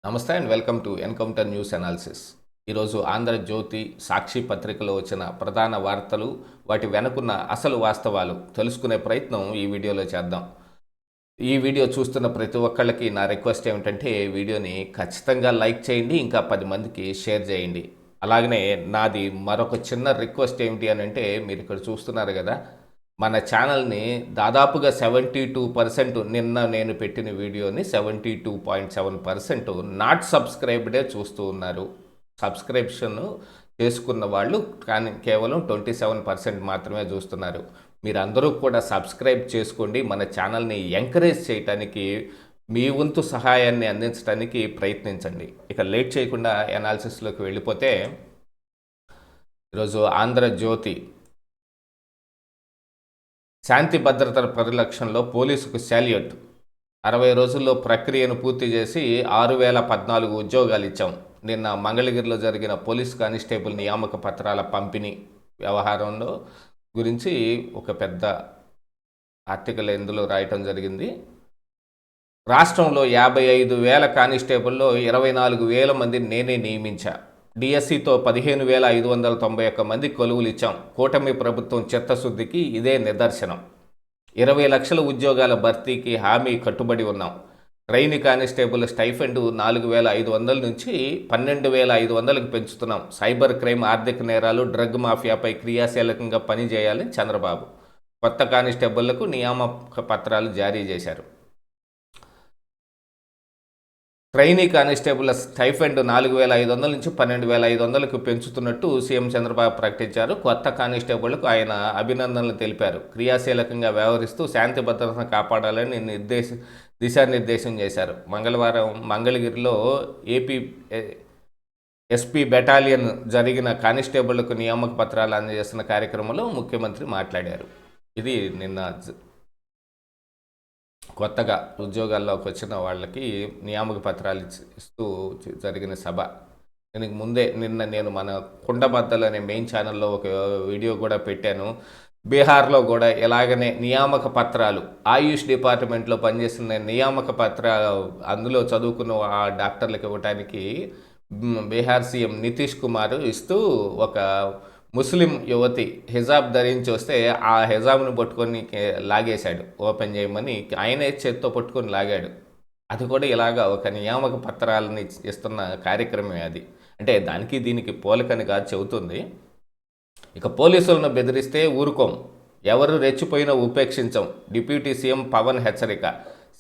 నమస్తే and welcome to encounter news analysis. ఈరోజు ఆంధ్రజ్యోతి, సాక్షి పత్రికలో వచ్చిన ప్రధాన వార్తలు, వాటి వెనుకున్న అసలు వాస్తవాలు తెలుసుకునే ప్రయత్నం ఈ వీడియోలో చేద్దాం. ఈ వీడియో చూస్తున్న ప్రతి ఒక్కళ్ళకి నా రిక్వెస్ట్ ఏమిటంటే వీడియోని ఖచ్చితంగా లైక్ చేయండి, ఇంకా 10 మందికి షేర్ చేయండి. అలాగనే నాది మరొక చిన్న రిక్వెస్ట్ ఏమిటి అని అంటే, మీరు ఇక్కడ చూస్తున్నారు కదా, మన ఛానల్ని దాదాపుగా 72% నిన్న నేను పెట్టిన వీడియోని 72.7% నాట్ సబ్స్క్రైబ్డే చూస్తూ ఉన్నారు. సబ్స్క్రిప్షన్ చేసుకున్న వాళ్ళు కానీ కేవలం 27% మాత్రమే చూస్తున్నారు. మీరందరూ కూడా సబ్స్క్రైబ్ చేసుకోండి. మన ఛానల్ని ఎంకరేజ్ చేయటానికి, మీ వంతు సహాయాన్ని అందించడానికి ప్రయత్నించండి. ఇక లేట్ చేయకుండా అనాలిసిస్లోకి వెళ్ళిపోతే, ఈరోజు ఆంధ్రజ్యోతి శాంతి భద్రతల పరిరక్షణలో పోలీసుకు శాల్యూట్. 60 రోజుల్లో ప్రక్రియను పూర్తి చేసి 6014 ఉద్యోగాలు ఇచ్చాం. నిన్న మంగళగిరిలో జరిగిన పోలీస్ కానిస్టేబుల్ నియామక పత్రాల పంపిణీ వ్యవహారంలో గురించి ఒక పెద్ద ఆర్టికల్ ఇందులో రాయటం జరిగింది. రాష్ట్రంలో 55,000 కానిస్టేబుల్లో 24,000 మందిని నేనే నియమించా. డిఎస్సితో 15,591 మంది కొలువులు ఇచ్చాం. కూటమి ప్రభుత్వం చిత్తశుద్ధికి ఇదే నిదర్శనం. 20 లక్షల ఉద్యోగాల భర్తీకి హామీ కట్టుబడి ఉన్నాం. ట్రైనీ కానిస్టేబుల్ స్టైఫండ్ 4,500 నుంచి 12,500కి పెంచుతున్నాం. సైబర్ క్రైమ్, ఆర్థిక నేరాలు, డ్రగ్ మాఫియాపై క్రియాశీలకంగా పనిచేయాలని చంద్రబాబు. కొత్త కానిస్టేబుళ్లకు నియామక పత్రాలు జారీ చేశారు. ట్రైనీ కానిస్టేబుల్ స్టైఫండ్ 4,500 నుంచి 12,500కు పెంచుతున్నట్టు సీఎం చంద్రబాబు ప్రకటించారు. కొత్త కానిస్టేబుళ్లకు ఆయన అభినందనలు తెలిపారు. క్రియాశీలకంగా వ్యవహరిస్తూ శాంతి భద్రతను కాపాడాలని దిశానిర్దేశం చేశారు. మంగళవారం మంగళగిరిలో ఏపీ ఎస్పీ బెటాలియన్ జరిగిన కానిస్టేబుళ్లకు నియామక పత్రాలు అందజేస్తున్న కార్యక్రమంలో ముఖ్యమంత్రి మాట్లాడారు. ఇది నిన్న కొత్తగా ఉద్యోగాల్లోకి వచ్చిన వాళ్ళకి నియామక పత్రాలు ఇస్తూ జరిగిన సభ. దీనికి ముందే నిన్న నేను మన కుండబద్దలు అనే మెయిన్ ఛానల్లో ఒక వీడియో కూడా పెట్టాను. బీహార్లో కూడా ఎలాగనే నియామక పత్రాలు, ఆయుష్ డిపార్ట్మెంట్లో పనిచేస్తున్న నియామక పత్రాలు అందులో చదువుకున్న ఆ డాక్టర్లకు ఇవ్వడానికి బీహార్ సీఎం నితీష్ కుమార్ ఇస్తూ ఒక ముస్లిం యువతి హిజాబ్ ధరించి వస్తే ఆ హిజాబ్ను పట్టుకొని లాగేశాడు. ఓపెన్ చేయమని ఆయనే చేత్తో పట్టుకొని లాగాడు. అది కూడా ఇలాగా ఒక నియామక పత్రాలని ఇస్తున్న కార్యక్రమమే అది. అంటే దానికి దీనికి పోలికని కాదు చెబుతుంది. ఇక పోలీసులను బెదిరిస్తే ఊరుకోం, ఎవరు రెచ్చిపోయినా ఉపేక్షించం. డిప్యూటీ సీఎం పవన్ హెచ్చరిక.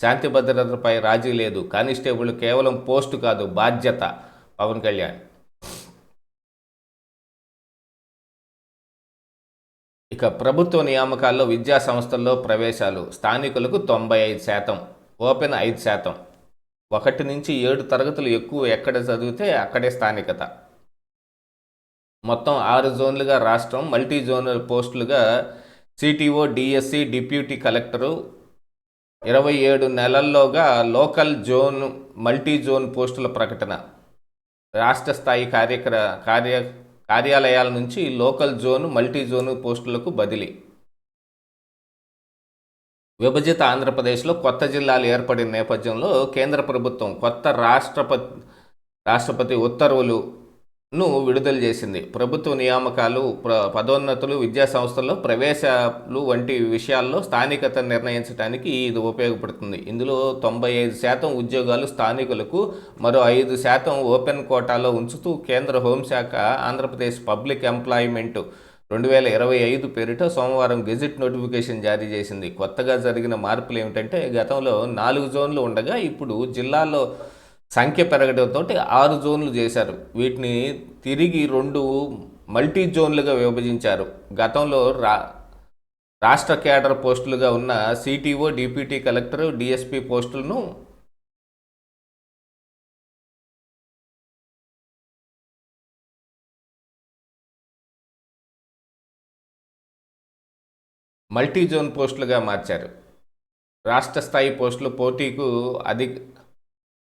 శాంతి భద్రతపై రాజీ లేదు. కానిస్టేబుల్ కేవలం పోస్టు కాదు, బాధ్యత. పవన్ కళ్యాణ్. ఇక ప్రభుత్వ నియామకాల్లో విద్యా సంస్థల్లో ప్రవేశాలు స్థానికులకు 95%, ఓపెన్ 5%. 1 నుంచి 7 తరగతులు ఎక్కువ ఎక్కడ చదివితే అక్కడే స్థానికత. మొత్తం 6 జోన్లుగా రాష్ట్రం. మల్టీ జోనల్ పోస్టులుగా సిటిఓ, డిఎస్సి, డిప్యూటీ కలెక్టరు. 27 నెలల్లోగా లోకల్ జోన్, మల్టీ జోన్ పోస్టుల ప్రకటన. రాష్ట్ర స్థాయి కార్యాలయాల నుంచి లోకల్ జోన్, మల్టీ జోన్ పోస్టులకు బదిలీ. విభజిత ఆంధ్రప్రదేశ్లో కొత్త జిల్లాలు ఏర్పడిన నేపథ్యంలో కేంద్ర ప్రభుత్వం కొత్త రాష్ట్రపతి ఉత్తర్వులను విడుదల చేసింది. ప్రభుత్వ నియామకాలు, పదోన్నతులు, విద్యా సంస్థల్లో ప్రవేశాలు వంటి విషయాల్లో స్థానికత నిర్ణయించడానికి ఇది ఉపయోగపడుతుంది. ఇందులో 95% ఉద్యోగాలు స్థానికులకు, మరో 5% ఓపెన్ కోటాలో ఉంచుతూ కేంద్ర హోంశాఖ ఆంధ్రప్రదేశ్ పబ్లిక్ ఎంప్లాయ్మెంట్ 2025 పేరిట సోమవారం గెజిట్ నోటిఫికేషన్ జారీ చేసింది. కొత్తగా జరిగిన మార్పులు ఏమిటంటే, గతంలో 4 జోన్లు ఉండగా ఇప్పుడు జిల్లాల్లో సంఖ్య పెరగడంతో 6 జోన్లు చేశారు. వీటిని తిరిగి 2 మల్టీ జోన్లుగా విభజించారు. గతంలో రాష్ట్ర కేడర్ పోస్టులుగా ఉన్న సిటిఓ, డిప్యూటీ కలెక్టర్, డిఎస్పీ పోస్టులను మల్టీ జోన్ పోస్టులుగా మార్చారు. రాష్ట్ర స్థాయి పోస్టులు పోటీకు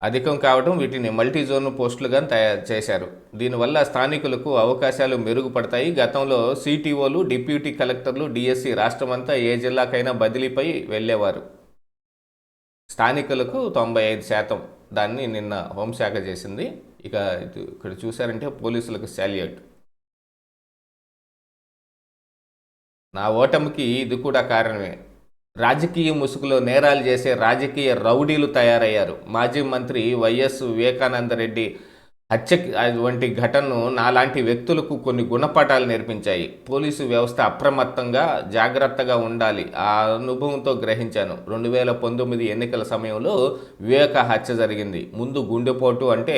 అధికం కావడం వీటిని మల్టీ జోన్ పోస్టులుగా తయారు చేశారు. దీనివల్ల స్థానికులకు అవకాశాలు మెరుగుపడతాయి. గతంలో సిటిఓలు, డిప్యూటీ కలెక్టర్లు, డిఎస్సి రాష్ట్రమంతా ఏ జిల్లాకైనా బదిలీపై వెళ్ళేవారు. స్థానికులకు 95%. దాన్ని నిన్న హోంశాఖ చేసింది. ఇక ఇక్కడ చూశారంటే పోలీసులకు శాల్యూట్. నా ఓటమికి ఇది కూడా కారణమే. రాజకీయ ముసుగులో నేరాలు చేసే రాజకీయ రౌడీలు తయారయ్యారు. మాజీ మంత్రి వైఎస్ వివేకానందరెడ్డి హత్య వంటి ఘటనను నాలాంటి వ్యక్తులకు కొన్ని గుణపాఠాలు నేర్పించాయి. పోలీసు వ్యవస్థ అప్రమత్తంగా జాగ్రత్తగా ఉండాలి. ఆ అనుభవంతో గ్రహించాను. 2019 ఎన్నికల సమయంలో వివేక హత్య జరిగింది. ముందు గుండెపోటు అంటే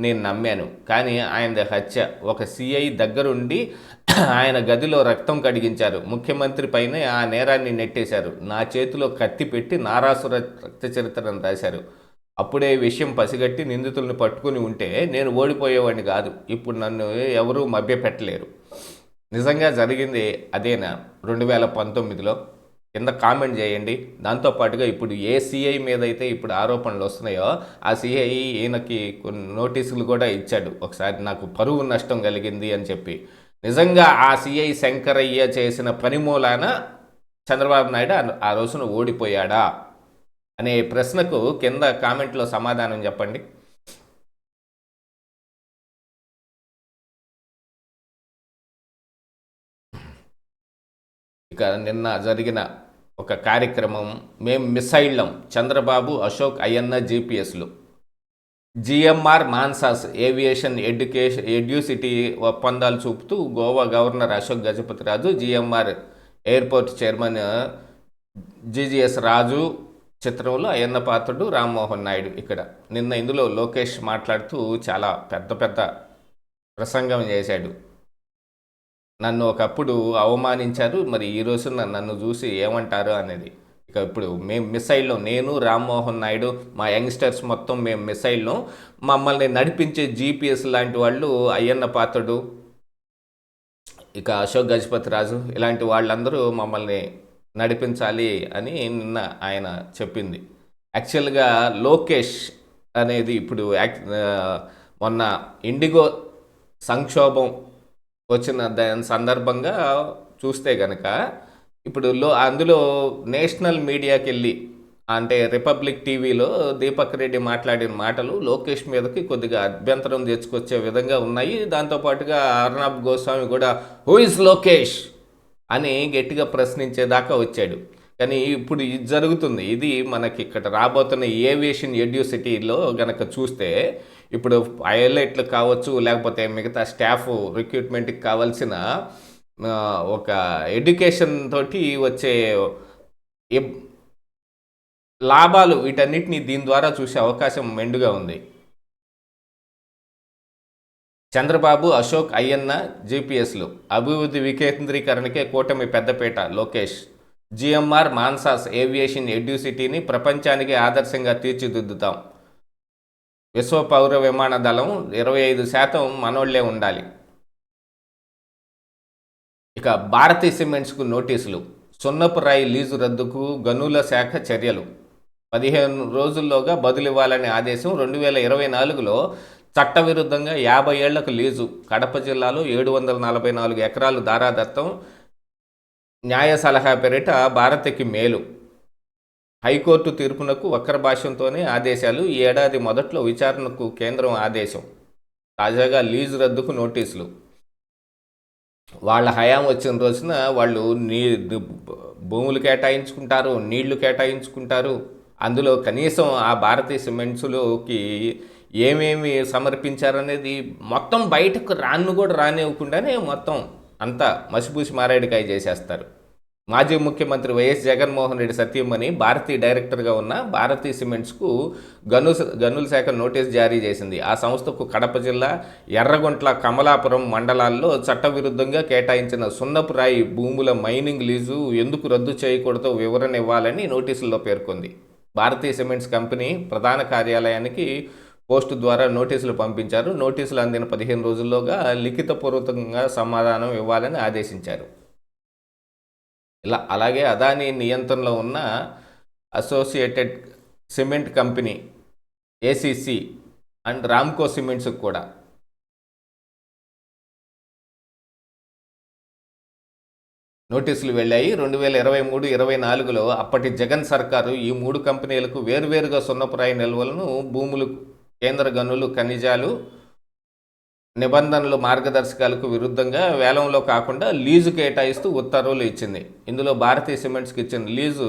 నేను నమ్మాను. కానీ ఆయనది హత్య. ఒక సిఐ దగ్గరుండి ఆయన గదిలో రక్తం కడిగించారు. ముఖ్యమంత్రి పైనే ఆ నేరాన్ని నెట్టేశారు. నా చేతిలో కత్తి పెట్టి నారాసుర రక్త చరిత్రను రాశారు. అప్పుడే విషయం పసిగట్టి నిందితులను పట్టుకుని ఉంటే నేను ఓడిపోయేవాడిని కాదు. ఇప్పుడు నన్ను ఎవరూ మభ్యపెట్టలేరు. నిజంగా జరిగింది అదేనా 2019లో? కింద కామెంట్ చేయండి. దాంతోపాటుగా ఇప్పుడు ఏ సిఐ మీద అయితే ఇప్పుడు ఆరోపణలు వస్తున్నాయో ఆ సిఐ ఈయనకి కొన్ని నోటీసులు కూడా ఇచ్చాడు. ఒకసారి నాకు పరువు నష్టం కలిగింది అని చెప్పి. నిజంగా ఆ సిఐ శంకరయ్య చేసిన పని మూలాన చంద్రబాబు నాయుడు ఆ రోజున ఓడిపోయాడా అనే ప్రశ్నకు కింద కామెంట్లో సమాధానం చెప్పండి. ఇక నిన్న జరిగిన ఒక కార్యక్రమం, మేము మిస్ అయ్యాం. చంద్రబాబు, అశోక్ అయ్యన్న జీపీఎస్లు. జిఎంఆర్ మాన్సాస్ ఏవియేషన్ ఎడ్యూసిటీ ఒప్పందాలు చూపుతూ Goa governor Ashok Gajapathiraju, GMR airport chairman GGS Raju చిత్రంలో అయ్యన్న పాత్రుడు, రామ్మోహన్ నాయుడు. ఇక్కడ నిన్న ఇందులో లోకేష్ మాట్లాడుతూ చాలా పెద్ద ప్రసంగం చేశాడు. నన్ను ఒకప్పుడు అవమానించారు, మరి ఈ రోజున నన్ను చూసి ఏమంటారు అనేది. ఇక ఇప్పుడు మేము మిస్ అయ్యాం. నేను, రామ్మోహన్ నాయుడు, మా యంగ్స్టర్స్ మొత్తం మేము మిస్ అయ్యాం. మమ్మల్ని నడిపించే జీపీఎస్ లాంటి వాళ్ళు అయ్యన్న పాత్రుడు, ఇక అశోక్ గజపతిరాజు ఇలాంటి వాళ్ళందరూ మమ్మల్ని నడిపించాలి అని నిన్న ఆయన చెప్పింది. యాక్చువల్గా లోకేష్ అనేది ఇప్పుడు మొన్న ఇండిగో సంక్షోభం వచ్చిన దాని సందర్భంగా చూస్తే కనుక ఇప్పుడు అందులో నేషనల్ మీడియాకి వెళ్ళి అంటే రిపబ్లిక్ టీవీలో దీపక్ రెడ్డి మాట్లాడిన మాటలు లోకేష్ మీదకి కొద్దిగా అభ్యంతరం తెచ్చుకొచ్చే విధంగా ఉన్నాయి. దాంతోపాటుగా అర్నబ్ గోస్వామి కూడా హూ ఇస్ లోకేష్ అని గట్టిగా ప్రశ్నించేదాకా వచ్చాడు. కానీ ఇప్పుడు ఇది జరుగుతుంది. ఇది మనకి ఇక్కడ రాబోతున్న ఏవియేషన్ ఎడ్యూసిటీలో గనక చూస్తే ఇప్పుడు పైలట్లు కావచ్చు, లేకపోతే మిగతా స్టాఫ్ రిక్రూట్మెంట్కి కావాల్సిన ఒక ఎడ్యుకేషన్ తోటి వచ్చే లాభాలు వీటన్నిటిని దీని ద్వారా చూసే అవకాశం మెండుగా ఉంది. చంద్రబాబు, అశోక్ అయ్యన్న జీపీఎస్లు. అభివృద్ధి వికేంద్రీకరణకే కూటమి పెద్దపీట లోకేష్. జిఎంఆర్ మాన్సాస్ ఏవియేషన్ ఎడ్యూసిటీని ప్రపంచానికి ఆదర్శంగా తీర్చిదిద్దుతాం. విశ్వ పౌర విమాన దళం 25% మనోళ్లే ఉండాలి. ఇక భారతీ సిమెంట్స్కు నోటీసులు. సున్నపు రాయి లీజు రద్దుకు గనుల శాఖ చర్యలు. 15 రోజుల్లోగా బదులివ్వాలనే ఆదేశం. 2024లో చట్టవిరుద్ధంగా 50 ఏళ్లకు లీజు. కడప జిల్లాలో 744 ఎకరాలు దారాదత్తం. న్యాయ సలహా పేరిట భారతికి మేలు. హైకోర్టు తీర్పునకు వక్ర భాష్యంతోనే ఆదేశాలు. ఈ ఏడాది మొదట్లో విచారణకు కేంద్రం ఆదేశం. తాజాగా లీజు రద్దుకు నోటీసులు. వాళ్ళ హయాం వచ్చిన రోజున వాళ్ళు భూములు కేటాయించుకుంటారు, నీళ్లు కేటాయించుకుంటారు. అందులో కనీసం ఆ భారతీ సిమెంట్స్లోకి ఏమేమి సమర్పించారనేది మొత్తం బయటకు కూడా రానివ్వకుండానే మొత్తం అంతా మసిపూసి మారేడుకాయ చేసేస్తారు. మాజీ ముఖ్యమంత్రి వైఎస్ జగన్మోహన్ రెడ్డి సతీమణి భారతీ డైరెక్టర్గా ఉన్న భారతీ సిమెంట్స్కు గనుల శాఖ నోటీస్ జారీ చేసింది. ఆ సంస్థకు కడప జిల్లా ఎర్రగుంట్ల, కమలాపురం మండలాల్లో చట్టవిరుద్ధంగా కేటాయించిన సున్నపు రాయి భూముల మైనింగ్ లీజు ఎందుకు రద్దు చేయకూడదో వివరణ ఇవ్వాలని నోటీసుల్లో పేర్కొంది. భారతీ సిమెంట్స్ కంపెనీ ప్రధాన కార్యాలయానికి పోస్టు ద్వారా నోటీసులు పంపించారు. నోటీసులు అందిన 15 రోజుల్లోగా లిఖితపూర్వకంగా సమాధానం ఇవ్వాలని ఆదేశించారు. అలాగే అదానీ నియంత్రణలో ఉన్న associated cement company ACC and Ramco సిమెంట్స్కి కూడా నోటీసులు వెళ్ళాయి. 2023, 24లో అప్పటి జగన్ సర్కారు ఈ 3 కంపెనీలకు వేర్వేరుగా సున్నపురాయి నిల్వలను, భూములు, కేంద్ర గనులు, ఖనిజాలు నిబంధనలు, మార్గదర్శకాలకు విరుద్ధంగా వేలంలో కాకుండా లీజు కేటాయిస్తూ ఉత్తర్వులు ఇచ్చింది. ఇందులో భారతీయ సిమెంట్స్కి ఇచ్చిన లీజు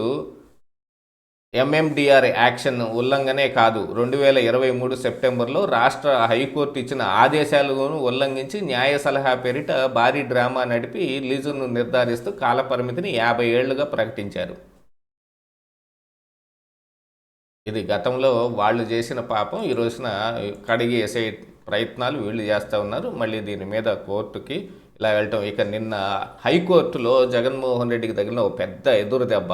ఎంఎండిఆర్ యాక్షన్ ఉల్లంఘనే కాదు, 2023 సెప్టెంబర్లో రాష్ట్ర హైకోర్టు ఇచ్చిన ఆదేశాలను ఉల్లంఘించి న్యాయ సలహా పేరిట భారీ డ్రామా నడిపి లీజును నిర్ధారిస్తూ కాలపరిమితిని 50 ఏళ్లుగా ప్రకటించారు. ఇది గతంలో వాళ్ళు చేసిన పాపం ఈ రోజున కడిగి వేసే ప్రయత్నాలు వీళ్ళు చేస్తూ ఉన్నారు. మళ్ళీ దీని మీద కోర్టుకి ఇలా వెళ్ళటం. ఇక నిన్న హైకోర్టులో జగన్మోహన్ రెడ్డికి తగిలిన ఒక పెద్ద ఎదురు దెబ్బ.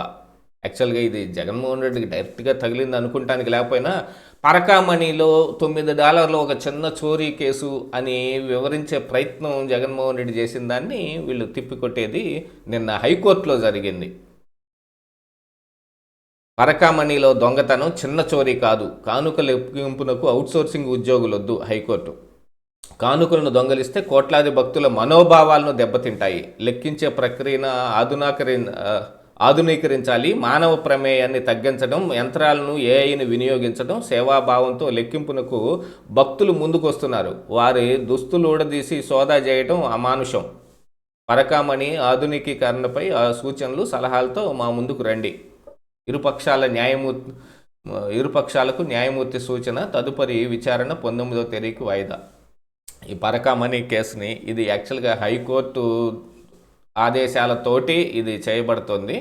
యాక్చువల్గా ఇది జగన్మోహన్ రెడ్డికి డైరెక్ట్గా తగిలింది అనుకుంటానికి లేకపోయినా, పరకామణిలో $9 ఒక చిన్న చోరీ కేసు అని వివరించే ప్రయత్నం జగన్మోహన్ రెడ్డి చేసిన దాన్ని వీళ్ళు తిప్పికొట్టేది నిన్న హైకోర్టులో జరిగింది. పరకామణిలో దొంగతనం చిన్న చోరీ కాదు, కానుకల లెక్కింపునకు అవుట్సోర్సింగ్ ఉద్యోగులొద్దు హైకోర్టు. కానుకలను దొంగలిస్తే కోట్లాది భక్తుల మనోభావాలను దెబ్బతింటాయి. లెక్కించే ప్రక్రియను ఆధునీకరించాలి. మానవ ప్రమేయాన్ని తగ్గించడం, యంత్రాలను, ఏఐని వినియోగించడం, సేవాభావంతో లెక్కింపునకు భక్తులు ముందుకొస్తున్నారు. వారి దుస్తులు ఊడదీసి సోదా చేయడం అమానుషం. పరకామణి ఆధునికీకరణపై సూచనలు, సలహాలతో మా ముందుకు రండి. ఇరుపక్షాలకు న్యాయమూర్తి సూచన. తదుపరి విచారణ 19వ తేదీకి వాయిదా. ఈ పరకామణి కేసుని ఇది యాక్చువల్గా హైకోర్టు ఆదేశాలతోటి ఇది చేయబడుతుంది.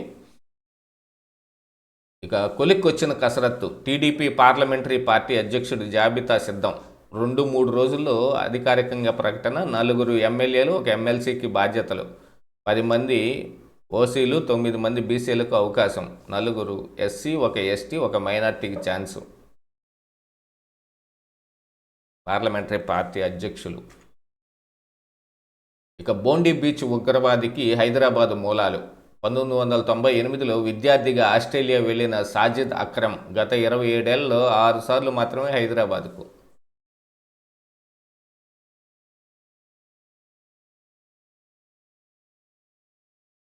ఇక కొలిక్కొచ్చిన కసరత్తు. టీడీపీ పార్లమెంటరీ పార్టీ అధ్యక్షుడి జాబితా సిద్ధం. 2-3 రోజుల్లో అధికారికంగా ప్రకటన. 4 ఎమ్మెల్యేలు, 1 ఎమ్మెల్సీకి బాధ్యతలు. 10 మంది ఓసీలు, 9 మంది బీసీలకు అవకాశం. 4 ఎస్సీ, 1 ఎస్టీ, 1 మైనార్టీకి ఛాన్సు. పార్లమెంటరీ పార్టీ అధ్యక్షులు. ఇక బోండి బీచ్ ఉగ్రవాదికి హైదరాబాద్ మూలాలు. 1998లో విద్యార్థిగా ఆస్ట్రేలియా వెళ్లిన సాజిద్ అక్రమ్ గత 27 ఏళ్లలో 6 సార్లు మాత్రమే హైదరాబాద్కు.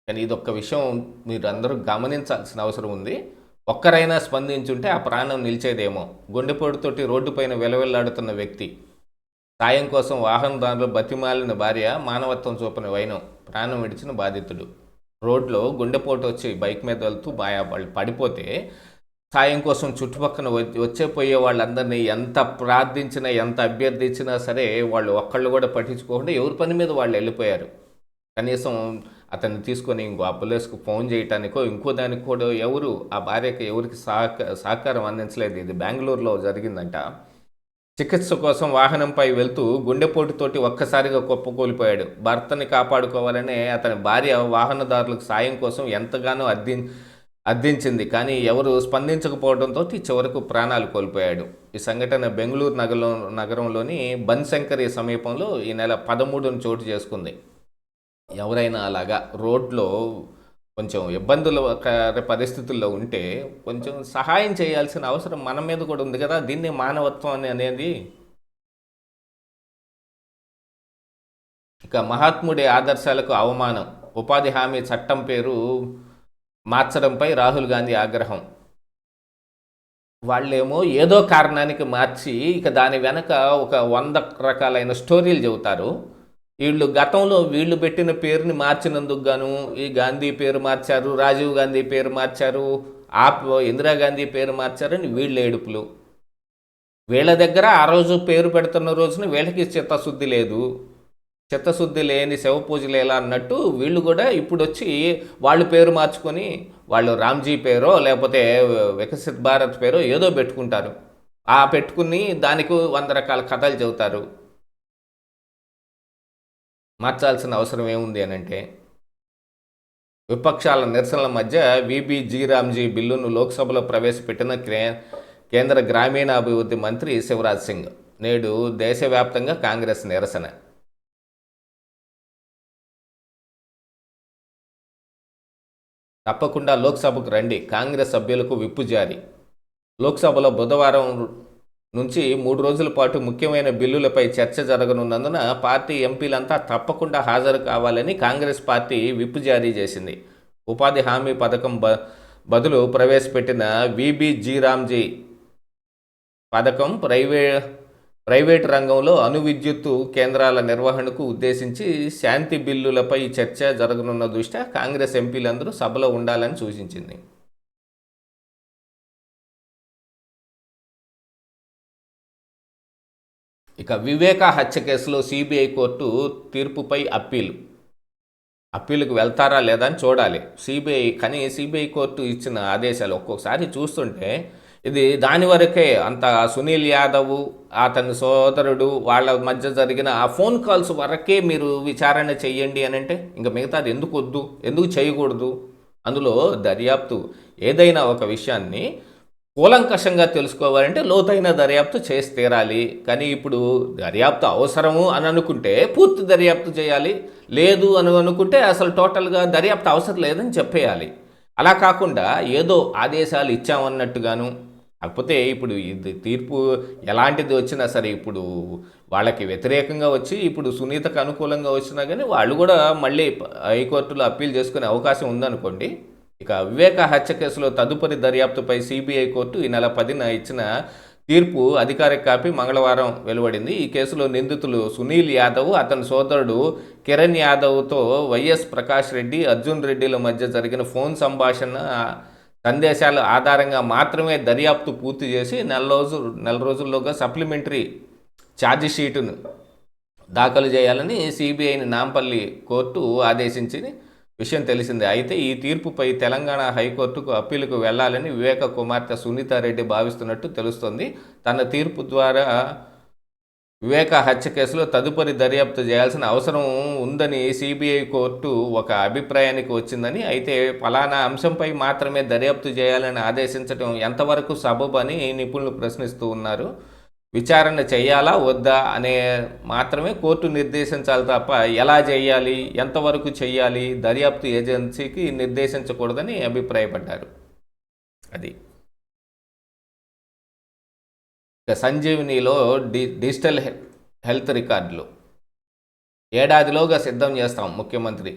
కానీ ఇదొక్క విషయం మీరు అందరూ గమనించాల్సిన అవసరం ఉంది. ఒక్కరైనా స్పందించుంటే ఆ ప్రాణం నిలిచేదేమో. గుండెపోటుతోటి రోడ్డుపైన వెలవెల్లాడుతున్న వ్యక్తి, సాయం కోసం వాహనదారులు బతిమాలిన భార్య, మానవత్వం చూపని వైనం, ప్రాణం విడిచిన బాధితుడు. రోడ్లో గుండెపోటు వచ్చి బైక్ మీద వెళ్తూ వాళ్ళు పడిపోతే సాయం కోసం చుట్టుపక్కల పోయే వాళ్ళందరినీ ఎంత ప్రార్థించినా, ఎంత అభ్యర్థించినా సరే వాళ్ళు ఒక్కళ్ళు కూడా పట్టించుకోకుండా ఎవరి పని మీద వాళ్ళు వెళ్ళిపోయారు. కనీసం అతన్ని తీసుకొని ఇంకో అంబులెన్స్కు ఫోన్ చేయటానికో ఇంకో దానికి కూడా ఎవరు ఆ భార్యకి ఎవరికి సహకారం అందించలేదు. ఇది బెంగళూరులో జరిగిందంట. చికిత్స కోసం వాహనంపై వెళ్తూ గుండెపోటుతోటి ఒక్కసారిగా కుప్పకూలిపోయాడు. భర్తని కాపాడుకోవాలనే అతని భార్య వాహనదారులకు సాయం కోసం ఎంతగానో అర్థించింది. కానీ ఎవరు స్పందించకపోవడంతో చివరకు ప్రాణాలు కోల్పోయాడు. ఈ సంఘటన బెంగళూరు నగరంలోని బన్శంకరి సమీపంలో ఈ నెల 13న చోటు చేసుకుంది. ఎవరైనా అలాగా రోడ్లో కొంచెం ఇబ్బందుల పరిస్థితుల్లో ఉంటే కొంచెం సహాయం చేయాల్సిన అవసరం మన మీద కూడా ఉంది కదా. దీన్ని మానవత్వం అనేది. ఇక మహాత్ముడి ఆదర్శాలకు అవమానం. ఉపాధి హామీ చట్టం పేరు మార్చడంపై రాహుల్ గాంధీ ఆగ్రహం. వాళ్ళేమో ఏదో కారణానికి మార్చి ఇక దాని వెనక ఒక 100 రకాలైన స్టోరీలు చెబుతారు. వీళ్ళు గతంలో వీళ్ళు పెట్టిన పేరుని మార్చినందుకు గాను ఈ గాంధీ పేరు మార్చారు, రాజీవ్ గాంధీ పేరు మార్చారు, ఇందిరాగాంధీ పేరు మార్చారని వీళ్ళ ఏడుపులు. వీళ్ళ దగ్గర ఆ రోజు పేరు పెడుతున్న రోజున వీళ్ళకి చిత్తశుద్ధి లేదు. చిత్తశుద్ధి లేని శివ పూజలు ఎలా అన్నట్టు వీళ్ళు కూడా ఇప్పుడు వచ్చి వాళ్ళు పేరు మార్చుకొని వాళ్ళు రామ్జీ పేరో లేకపోతే వికసిత్ భారత్ పేరో ఏదో పెట్టుకుంటారు. ఆ పెట్టుకుని దానికి 100 రకాల కథలు చెబుతారు. మార్చాల్సిన అవసరం ఏముంది అని అంటే, విపక్షాల నిరసనల మధ్య విబి రామ్జీ బిల్లును లోక్సభలో ప్రవేశపెట్టిన కేంద్ర గ్రామీణాభివృద్ధి మంత్రి శివరాజ్ సింగ్. నేడు దేశవ్యాప్తంగా కాంగ్రెస్ నిరసన. తప్పకుండా లోక్సభకు రండి, కాంగ్రెస్ సభ్యులకు విప్పు జారీ. లోక్సభలో బుధవారం నుంచి 3 రోజుల పాటు ముఖ్యమైన బిల్లులపై చర్చ జరగనున్నందున పార్టీ ఎంపీలంతా తప్పకుండా హాజరు కావాలని కాంగ్రెస్ పార్టీ విప్ జారీ చేసింది. ఉపాధి హామీ పథకం బదులు ప్రవేశపెట్టిన విబిజీరామ్జీ పథకం ప్రైవేటు రంగంలో అణు విద్యుత్తు కేంద్రాల నిర్వహణకు ఉద్దేశించి శాంతి బిల్లులపై చర్చ జరగనున్న దృష్ట్యా కాంగ్రెస్ ఎంపీలందరూ సభలో ఉండాలని సూచించింది. ఇక వివేకా హత్య కేసులో సిబిఐ కోర్టు తీర్పుపై అప్పీలుకు వెళ్తారా లేదా అని చూడాలి. సిబిఐ కోర్టు ఇచ్చిన ఆదేశాలు ఒక్కొక్కసారి చూస్తుంటే ఇది దాని వరకే అంత సునీల్ యాదవ్ అతని సోదరుడు వాళ్ళ మధ్య జరిగిన ఆ ఫోన్ కాల్స్ వరకే మీరు విచారణ చెయ్యండి అని అంటే ఇంకా మిగతాది ఎందుకు వద్దు, ఎందుకు చేయకూడదు? అందులో దర్యాప్తు ఏదైనా ఒక విషయాన్ని కూలంకషంగా తెలుసుకోవాలంటే లోతైన దర్యాప్తు చేసి తీరాలి. కానీ ఇప్పుడు దర్యాప్తు అవసరము అని అనుకుంటే పూర్తి దర్యాప్తు చేయాలి, లేదు అని అనుకుంటే అసలు టోటల్గా దర్యాప్తు అవసరం లేదని చెప్పేయాలి. అలా కాకుండా ఏదో ఆదేశాలు ఇచ్చామన్నట్టుగాను, కాకపోతే ఇప్పుడు ఇది తీర్పు ఎలాంటిది వచ్చినా సరే ఇప్పుడు వాళ్ళకి వ్యతిరేకంగా వచ్చి ఇప్పుడు సునీతకు అనుకూలంగా వచ్చినా కానీ వాళ్ళు కూడా మళ్ళీ హైకోర్టులో అప్పీల్ చేసుకునే అవకాశం ఉందనుకోండి. ఇక వివేక హత్య కేసులో తదుపరి దర్యాప్తుపై సిబిఐ కోర్టు ఈ నెల 10న ఇచ్చిన తీర్పు అధికారిక కాపీ మంగళవారం వెలువడింది. ఈ కేసులో నిందితులు సునీల్ యాదవ్, అతని సోదరుడు కిరణ్ యాదవ్తో వైఎస్ ప్రకాష్ రెడ్డి, అర్జున్ రెడ్డిల మధ్య జరిగిన ఫోన్ సంభాషణ సందేశాల ఆధారంగా మాత్రమే దర్యాప్తు పూర్తి చేసి నెల రోజుల్లోగా సప్లిమెంటరీ ఛార్జిషీటును దాఖలు చేయాలని సిబిఐని నాంపల్లి కోర్టు ఆదేశించింది విషయం తెలిసిందే. అయితే ఈ తీర్పుపై తెలంగాణ హైకోర్టుకు అప్పీలుకు వెళ్లాలని వివేక కుమార్తె సునీతారెడ్డి భావిస్తున్నట్టు తెలుస్తోంది. తన తీర్పు ద్వారా వివేక హత్య కేసులో తదుపరి దర్యాప్తు చేయాల్సిన అవసరం ఉందని సిబిఐ కోర్టు ఒక అభిప్రాయానికి వచ్చిందని, అయితే ఫలానా అంశంపై మాత్రమే దర్యాప్తు చేయాలని ఆదేశించడం ఎంతవరకు సబబు అని నిపుణులు ప్రశ్నిస్తూ ఉన్నారు. విచారణ చేయాలా వద్దా అనే మాత్రమే కోర్టు నిర్దేశించాలి తప్ప ఎలా చేయాలి, ఎంతవరకు చేయాలి దర్యాప్తు ఏజెన్సీకి నిర్దేశించకూడదని అభిప్రాయపడ్డారు. అది సంజీవినిలో డిజిటల్ హెల్త్ రికార్డులు ఏడాదిలోగా సిద్ధం చేస్తాం ముఖ్యమంత్రి.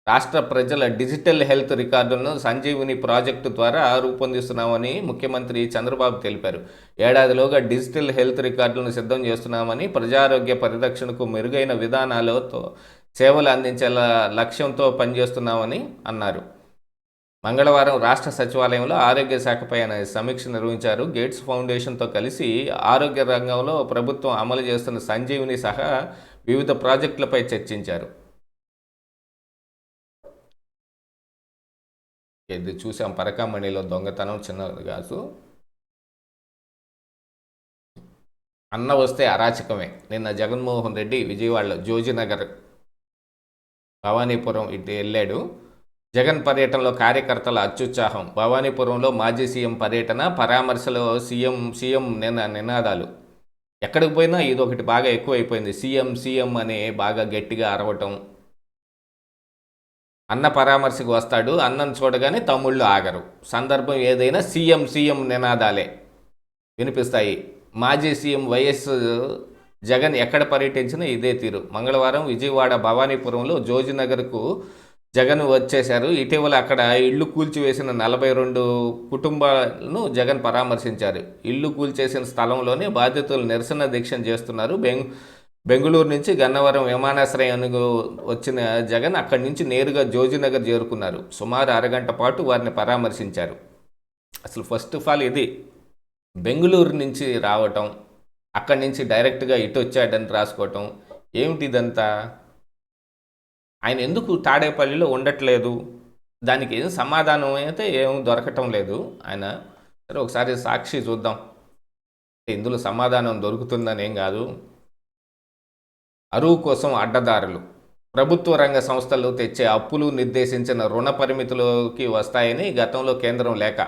రాష్ట్ర ప్రజల డిజిటల్ హెల్త్ రికార్డులను సంజీవిని ప్రాజెక్టు ద్వారా రూపొందిస్తున్నామని ముఖ్యమంత్రి చంద్రబాబు తెలిపారు. ఏడాదిలోగా డిజిటల్ హెల్త్ రికార్డులను సిద్ధం చేస్తున్నామని, ప్రజారోగ్య పరిరక్షణకు మెరుగైన విధానాలతో సేవలు అందించే లక్ష్యంతో పనిచేస్తున్నామని అన్నారు. మంగళవారం రాష్ట్ర సచివాలయంలో ఆరోగ్య శాఖపై ఆయన సమీక్ష నిర్వహించారు. గేట్స్ ఫౌండేషన్తో కలిసి ఆరోగ్య రంగంలో ప్రభుత్వం అమలు చేస్తున్న సంజీవిని సహా వివిధ ప్రాజెక్టులపై చర్చించారు. ఇది చూసాం, పరకామణిలో దొంగతనం చిన్నది కాదు, అన్న వస్తే అరాచకమే. నిన్న జగన్మోహన్ రెడ్డి విజయవాడలో జోజినగర్, భవానీపురం ఇటు వెళ్ళాడు. జగన్ పర్యటనలో కార్యకర్తల అత్యుత్సాహం. భవానీపురంలో మాజీ సీఎం పర్యటన, పరామర్శలో సీఎం నినాదాలు. ఎక్కడికి పోయినా ఇదొకటి బాగా ఎక్కువైపోయింది. సీఎం అనే బాగా గట్టిగా అరవటం. అన్న పరామర్శకు వస్తాడు, అన్నను చూడగానే తమ్ముళ్ళు ఆగరు. సందర్భం ఏదైనా సీఎం నినాదాలే వినిపిస్తాయి. మాజీ సీఎం వైఎస్ జగన్ ఎక్కడ పర్యటించినా ఇదే తీరు. మంగళవారం విజయవాడ భవానీపురంలో జోజినగర్కు జగన్ వచ్చేశారు. ఇటీవల అక్కడ ఇళ్లు కూల్చివేసిన 42 కుటుంబాలను జగన్ పరామర్శించారు. ఇళ్లు కూల్చేసిన స్థలంలోనే బాధితులు నిరసన దీక్ష చేస్తున్నారు. బెంగళూరు నుంచి గన్నవరం విమానాశ్రయానికి వచ్చిన జగన్ అక్కడి నుంచి నేరుగా జోజినగర్ చేరుకున్నారు. సుమారు అరగంట పాటు వారిని పరామర్శించారు. అసలు ఫస్ట్ ఆఫ్ ఆల్ ఇది బెంగళూరు నుంచి రావటం, అక్కడి నుంచి డైరెక్ట్గా ఇటు వచ్చాడని రాసుకోవటం ఏమిటి ఇదంతా? ఆయన ఎందుకు తాడేపల్లిలో ఉండట్లేదు? దానికి ఏం సమాధానం అయితే ఏం దొరకటం లేదు. ఆయన సరే ఒకసారి సాక్షి చూద్దాం, ఇందులో సమాధానం దొరుకుతుందని ఏం కాదు. అరువు కోసం అడ్డదారులు. ప్రభుత్వ రంగ సంస్థలు తెచ్చే అప్పులు నిర్దేశించిన రుణ పరిమితిలోకి వస్తాయని గతంలో కేంద్రం లేక,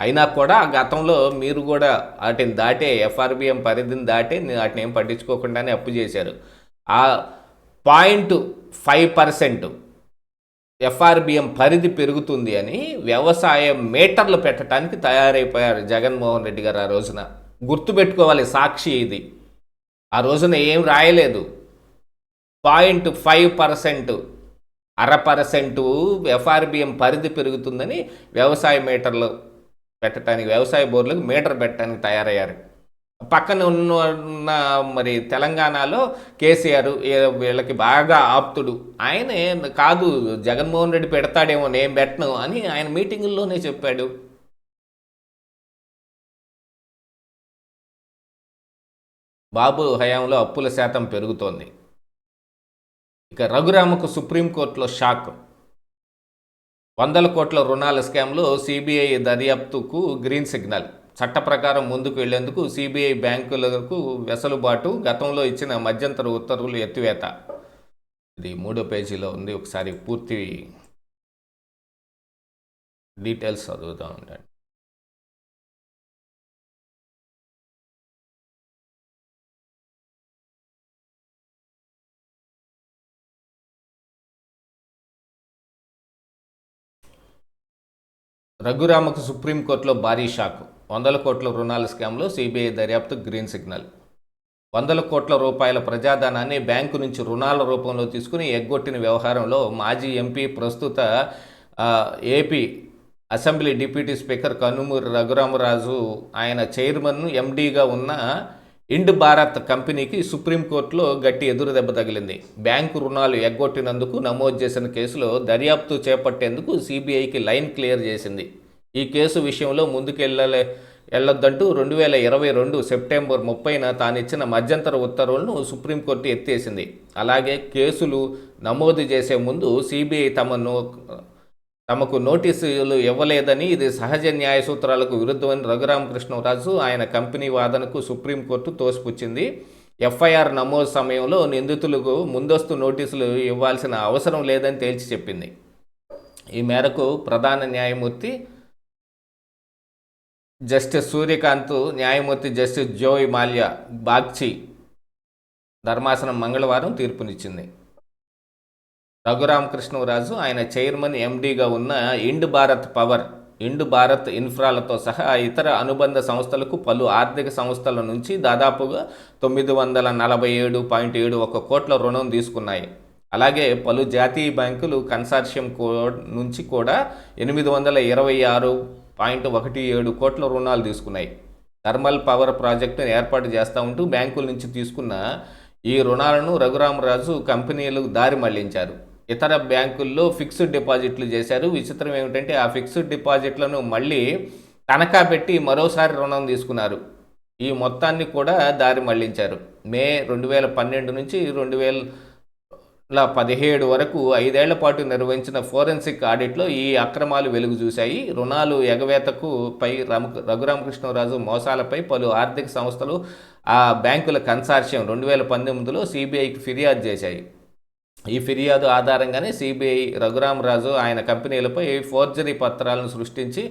అయినా కూడా గతంలో మీరు కూడా వాటిని దాటే ఎఫ్ఆర్బిఎం పరిధిని దాటే వాటిని ఏం పట్టించుకోకుండానే అప్పు చేశారు. ఆ 0.5% ఎఫ్ఆర్బిఎం పరిధి పెరుగుతుంది అని వ్యవసాయ మీటర్లు పెట్టడానికి తయారైపోయారు జగన్మోహన్ రెడ్డి గారు ఆ రోజున. గుర్తుపెట్టుకోవాలి, సాక్షి ఇది. ఆ రోజున ఏం రాయలేదు. 0.5%, 0.5% ఎఫ్ఆర్బిఎం పరిధి పెరుగుతుందని వ్యవసాయ మీటర్లు పెట్టడానికి, వ్యవసాయ బోర్డులకు మీటర్ పెట్టడానికి తయారయ్యారు. పక్కన ఉన్న మరి తెలంగాణలో కేసీఆర్ వీళ్ళకి బాగా ఆప్తుడు. ఆయనే కాదు, జగన్మోహన్ రెడ్డి పెడతాడేమో, నేను పెట్టను అని ఆయన మీటింగుల్లోనే చెప్పాడు. బాబు హయాంలో అప్పుల శాతం పెరుగుతోంది. ఇక రఘురామకు సుప్రీంకోర్టులో షాక్. 100 కోట్ల రుణాల స్కామ్లో సిబిఐ దర్యాప్తుకు గ్రీన్ సిగ్నల్. చట్ట ప్రకారం ముందుకు వెళ్లేందుకు సిబిఐ బ్యాంకులకు వెసులుబాటు. గతంలో ఇచ్చిన మధ్యంతర ఉత్తర్వులు ఎత్తివేత. ఇది 3వ పేజీలో ఉంది. ఒకసారి పూర్తి డీటెయిల్స్ చదువుతూ ఉండండి. రఘురామకు సుప్రీంకోర్టులో భారీ షాక్. 100 కోట్ల రుణాల స్కామ్లో సిబిఐ దర్యాప్తు గ్రీన్ సిగ్నల్. 100 కోట్ల రూపాయల ప్రజాధనాన్ని బ్యాంకు నుంచి రుణాల రూపంలో తీసుకుని ఎగ్గొట్టిన వ్యవహారంలో మాజీ ఎంపీ, ప్రస్తుత AP assembly deputy speaker Kanumuri Raghuramaraju, ఆయన చైర్మన్, ఎండీగా ఉన్న ఇండ్ భారత్ కంపెనీకి సుప్రీంకోర్టులో గట్టి ఎదురు దెబ్బ తగిలింది. బ్యాంకు రుణాలు ఎగ్గొట్టినందుకు నమోదు చేసిన కేసులో దర్యాప్తు చేపట్టేందుకు సిబిఐకి లైన్ క్లియర్ చేసింది. ఈ కేసు విషయంలో ముందుకెళ్లొద్దంటూ 2022 సెప్టెంబర్ 30న తానిచ్చిన మధ్యంతర ఉత్తర్వులను సుప్రీంకోర్టు ఎత్తేసింది. అలాగే కేసులు నమోదు చేసే ముందు సిబిఐ తమకు నోటీసులు ఇవ్వలేదని, ఇది సహజ న్యాయ సూత్రాలకు విరుద్ధమని రఘురామకృష్ణరాజు ఆయన కంపెనీ వాదనకు సుప్రీంకోర్టు తోసిపుచ్చింది. ఎఫ్ఐఆర్ నమోదు సమయంలో నిందితులకు ముందస్తు నోటీసులు ఇవ్వాల్సిన అవసరం లేదని తేల్చి చెప్పింది. ఈ మేరకు ప్రధాన న్యాయమూర్తి జస్టిస్ సూర్యకాంత్, న్యాయమూర్తి జస్టిస్ జోయ్ మాల్యా బాగ్చి ధర్మాసనం మంగళవారం తీర్పునిచ్చింది. రఘురామకృష్ణరాజు ఆయన చైర్మన్, ఎండీగా ఉన్న ఇండ్ భారత్ పవర్, ఇండ్ భారత్ ఇన్ఫ్రాలతో సహా ఇతర అనుబంధ సంస్థలకు పలు ఆర్థిక సంస్థల నుంచి దాదాపుగా 947.71 కోట్ల రుణం తీసుకున్నాయి. అలాగే పలు జాతీయ బ్యాంకులు కన్సార్షియం నుంచి కూడా 826.17 కోట్ల రుణాలు తీసుకున్నాయి. థర్మల్ పవర్ ప్రాజెక్టును ఏర్పాటు చేస్తూ ఉంటూ బ్యాంకుల నుంచి తీసుకున్న ఈ రుణాలను రఘురామరాజు కంపెనీలకు దారి మళ్లించారు. ఇతర బ్యాంకుల్లో ఫిక్స్డ్ డిపాజిట్లు చేశారు. విచిత్రం ఏమిటంటే ఆ ఫిక్స్డ్ డిపాజిట్లను మళ్ళీ తనఖా పెట్టి మరోసారి రుణం తీసుకున్నారు. ఈ మొత్తాన్ని కూడా దారి మళ్లించారు. మే 2012 నుంచి 2017 వరకు 5 ఏళ్ల పాటు నిర్వహించిన ఫోరెన్సిక్ ఆడిట్లో ఈ అక్రమాలు వెలుగు చూశాయి. రుణాలు ఎగవేతకు పై రఘురామకృష్ణరాజు మోసాలపై పలు ఆర్థిక సంస్థలు, ఆ బ్యాంకుల కన్సార్షియం 2019లో సిబిఐకి ఫిర్యాదు చేశాయి. ఈ ఫిర్యాదు ఆధారంగానే సిబిఐ రఘురామరాజు ఆయన కంపెనీలపై ఫోర్జరీ పత్రాలను సృష్టించి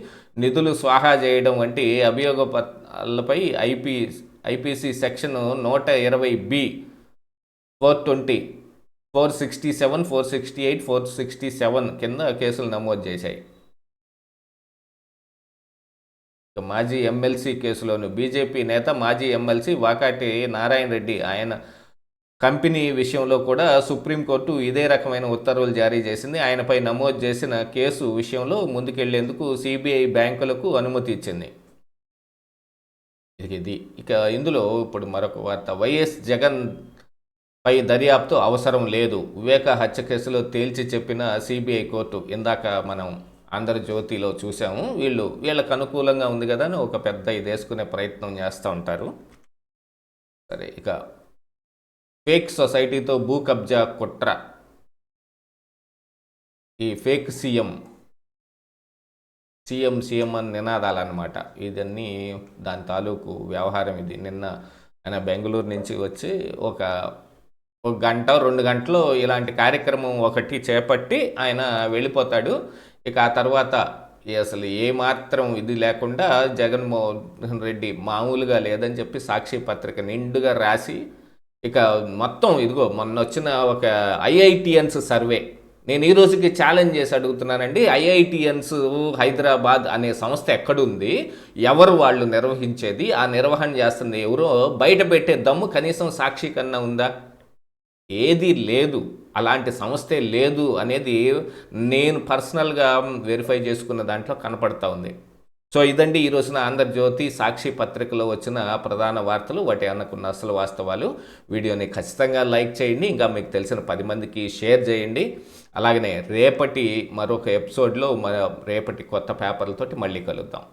నిధులు స్వాహా చేయడం వంటి అభియోగాలపై ఐపీసీ సెక్షన్ 120B, 420, 467, 468, 467 కింద కేసులు నమోదు చేశాయి. మాజీ ఎమ్మెల్సీ కేసులోను బీజేపీ నేత, మాజీ ఎమ్మెల్సీ వాకాటి నారాయణ రెడ్డి, ఆయన కంపెనీ విషయంలో కూడా సుప్రీంకోర్టు ఇదే రకమైన ఉత్తర్వులు జారీ చేసింది. ఆయనపై నమోదు చేసిన కేసు విషయంలో ముందుకెళ్లేందుకు సిబిఐ బ్యాంకులకు అనుమతి ఇచ్చింది. ఇది ఇక ఇందులో ఇప్పుడు మరొక వార్త. వైఎస్ జగన్ పై దర్యాప్తు అవసరం లేదు, వివేక హత్య కేసులో తేల్చి చెప్పిన సిబిఐ కోర్టు. ఇందాక మనం ఆంధ్రజ్యోతిలో చూసాము. వీళ్ళకు అనుకూలంగా ఉంది కదా అని ఒక పెద్ద ఇది వేసుకునే ప్రయత్నం చేస్తూ ఉంటారు. సరే, ఇక ఫేక్ సొసైటీతో భూ కబ్జా కుట్ర. ఈ ఫేక్ సీఎం అని నినాదాలన్నమాట. ఇదన్నీ దాని తాలూకు వ్యవహారం. ఇది నిన్న ఆయన బెంగళూరు నుంచి వచ్చి ఒక గంట 2 గంటలు ఇలాంటి కార్యక్రమం ఒకటి చేపట్టి ఆయన వెళ్ళిపోతాడు. ఇక ఆ తర్వాత అసలు ఏమాత్రం ఇది లేకుండా జగన్మోహన్ రెడ్డి మామూలుగా లేదని చెప్పి సాక్షి పత్రిక నిండుగా రాసి, ఇక మొత్తం ఇదిగో మొన్న వచ్చిన ఒక ఐఐటిఎన్స్ సర్వే, నేను ఈ రోజుకి ఛాలెంజ్ చేసి అడుగుతున్నానండి. ఐఐటియన్స్ హైదరాబాద్ అనే సంస్థ ఎక్కడుంది? ఎవరు వాళ్ళు నిర్వహించేది? ఆ నిర్వహణ చేస్తుంది ఎవరో బయట పెట్టే దమ్ము కనీసం సాక్షి కన్నా ఉందా? ఏది లేదు. అలాంటి సంస్థే లేదు అనేది నేను పర్సనల్గా వెరిఫై చేసుకున్న దాంట్లో కనపడతా ఉంది. సో ఇదండి ఈ రోజున ఆంధ్రజ్యోతి, సాక్షి పత్రికలో వచ్చిన ప్రధాన వార్తలు, వాటి అనుకున్న అసలు వాస్తవాలు. వీడియోని ఖచ్చితంగా లైక్ చేయండి, ఇంకా మీకు తెలిసిన 10 మందికి షేర్ చేయండి. అలాగనే రేపటి మరొక ఎపిసోడ్లో రేపటి కొత్త పేపర్లతోటి మళ్ళీ కలుద్దాం.